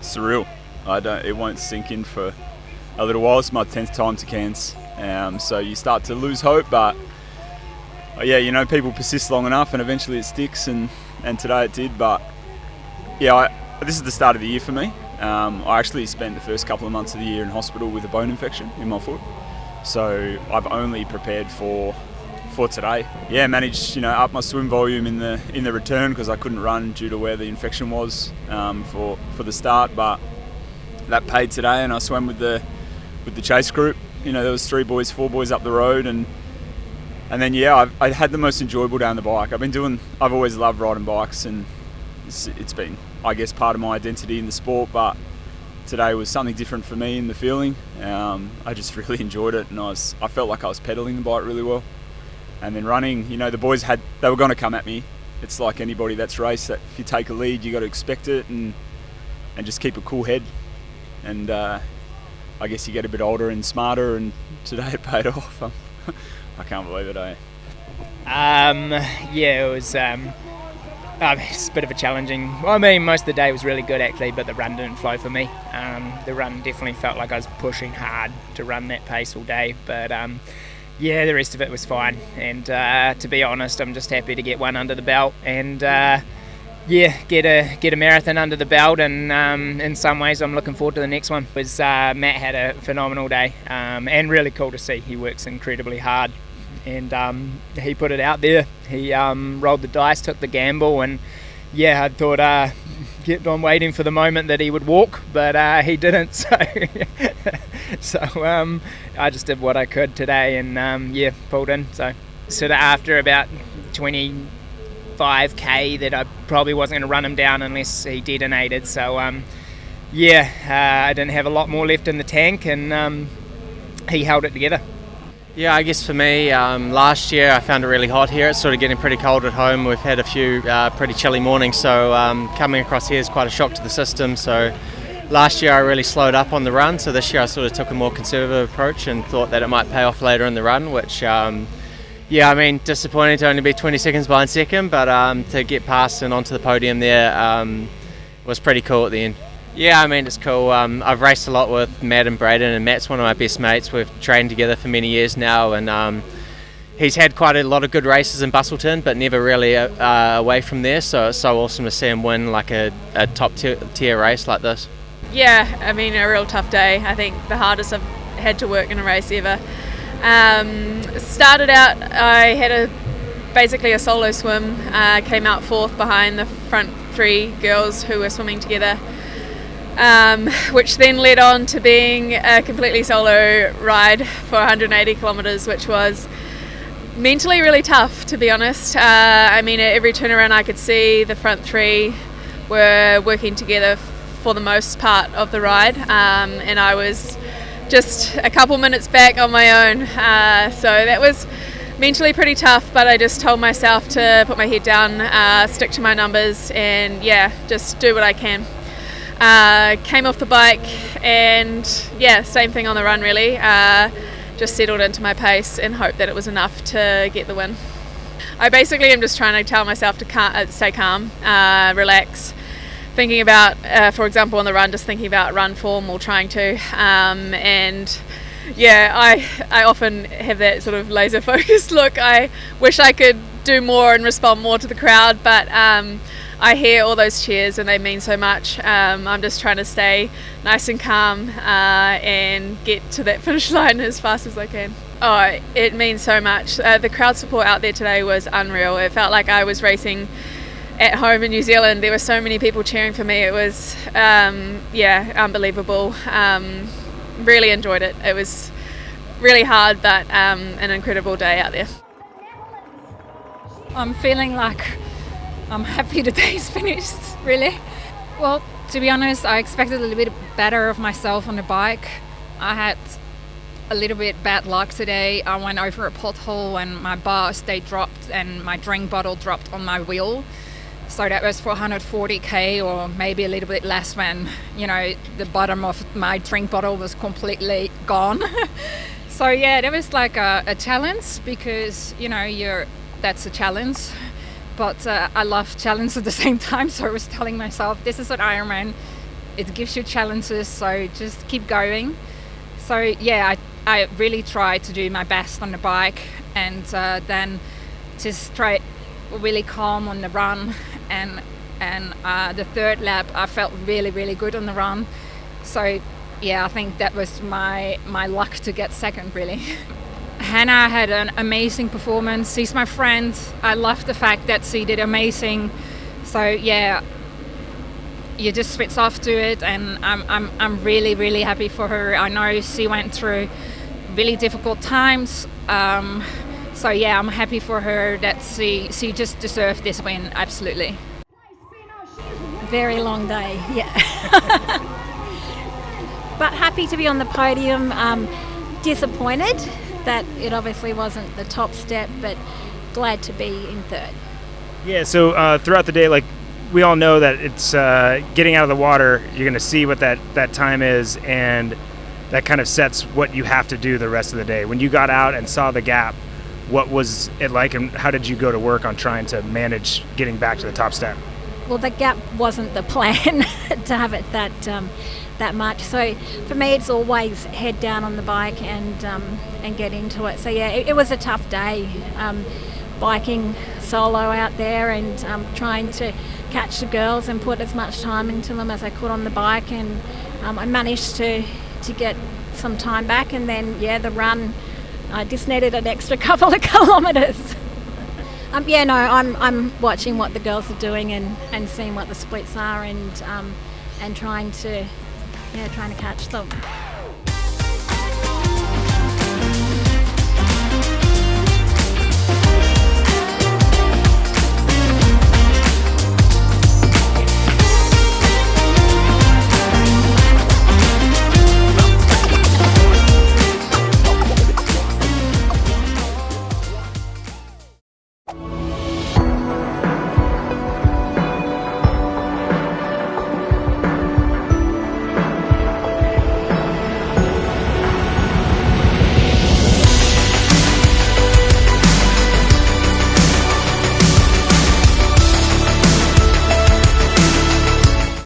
surreal. It won't sink in for a little while. It's my 10th time to Cairns, so you start to lose hope, but yeah, people persist long enough and eventually it sticks, and today it did. But yeah, this is the start of the year for me. I actually spent the first couple of months of the year in hospital with a bone infection in my foot, so I've only prepared for today. Yeah, managed up my swim volume in the return because I couldn't run due to where the infection was for the start, but that paid today, and I swam with the chase group. There was 4 boys up the road, and then I had the most enjoyable day on the bike. I've always loved riding bikes, and it's been, I guess, part of my identity in the sport, but today was something different for me in the feeling. I just really enjoyed it, and I felt like I was pedaling the bike really well. And then running, the boys they were going to come at me. It's like anybody that's raced, that if you take a lead, you got to expect it and just keep a cool head. And I guess you get a bit older and smarter, and today it paid off. I can't believe it, eh? Yeah, it was it's a bit of a challenging... most of the day was really good actually, but the run didn't flow for me. The run definitely felt like I was pushing hard to run that pace all day, but yeah, the rest of it was fine. And to be honest, I'm just happy to get one under the belt and get a marathon under the belt, and in some ways I'm looking forward to the next one. Matt had a phenomenal day, and really cool to see. He works incredibly hard, and he put it out there. He rolled the dice, took the gamble, and I thought kept on waiting for the moment that he would walk, but he didn't, so I just did what I could today, and pulled in. So sort of after about 25k that I probably wasn't going to run him down unless he detonated, so I didn't have a lot more left in the tank, and he held it together. Yeah, I guess for me, last year I found it really hot here. It's sort of getting pretty cold at home. We've had a few pretty chilly mornings, so coming across here is quite a shock to the system. So last year I really slowed up on the run, so this year I sort of took a more conservative approach and thought that it might pay off later in the run, which disappointing to only be 20 seconds behind second, but to get past and onto the podium there was pretty cool at the end. Yeah, it's cool. I've raced a lot with Matt and Braden, and Matt's one of my best mates. We've trained together for many years now, and he's had quite a lot of good races in Bustleton, but never really away from there, so it's so awesome to see him win like a top tier race like this. Yeah, a real tough day. I think the hardest I've had to work in a race ever. Started out, I had basically a solo swim, came out 4th behind the front 3 girls who were swimming together, which then led on to being a completely solo ride for 180 kilometres, which was mentally really tough, to be honest. At every turnaround I could see the front 3 were working together for the most part of the ride, and I was just a couple minutes back on my own, so that was mentally pretty tough, but I just told myself to put my head down, stick to my numbers, and just do what I can. Came off the bike, and same thing on the run really, just settled into my pace and hoped that it was enough to get the win. I basically am just trying to tell myself to stay calm, relax, thinking about, for example on the run, just thinking about run form or trying to, and I often have that sort of laser focused look. I wish I could do more and respond more to the crowd, but I hear all those cheers and they mean so much. I'm just trying to stay nice and calm and get to that finish line as fast as I can. Oh, it means so much. The crowd support out there today was unreal. It felt like I was racing at home in New Zealand. There were so many people cheering for me. It was unbelievable. Really enjoyed it. It was really hard, but an incredible day out there. I'm feeling like I'm happy the day's finished, really. Well, to be honest, I expected a little bit better of myself on the bike. I had a little bit bad luck today. I went over a pothole and my bar stayed dropped and my drink bottle dropped on my wheel. So that was for 140k or maybe a little bit less when, the bottom of my drink bottle was completely gone. So that was like a challenge because, that's a challenge. But I love challenge at the same time, so I was telling myself, this is an Ironman. it gives you challenges, so just keep going. So yeah, I really try to do my best on the bike, and then just try really calm on the run, and the third lap I felt really good on the run. So yeah, I think that was my luck to get second, really. Hannah had an amazing performance. She's my friend. I love the fact that she did amazing. So yeah, you just switch off to it, and I'm really happy for her. I know she went through really difficult times. So yeah, I'm happy for her that she just deserved this win, absolutely. Very long day, yeah. But happy to be on the podium. Disappointed that it obviously wasn't the top step, but glad to be in third. Yeah, so throughout the day, like, we all know that it's getting out of the water, you're going to see what that time is, and that kind of sets what you have to do the rest of the day. When you got out and saw the gap, what was it like, and how did you go to work on trying to manage getting back to the top step? Well, the gap wasn't the plan to have it that much. So for me, it's always head down on the bike and get into it. So yeah, it was a tough day, biking solo out there and trying to catch the girls and put as much time into them as I could on the bike. And I managed to get some time back, and then yeah, the run, I just needed an extra couple of kilometres. I'm watching what the girls are doing and seeing what the splits are, and trying to catch them.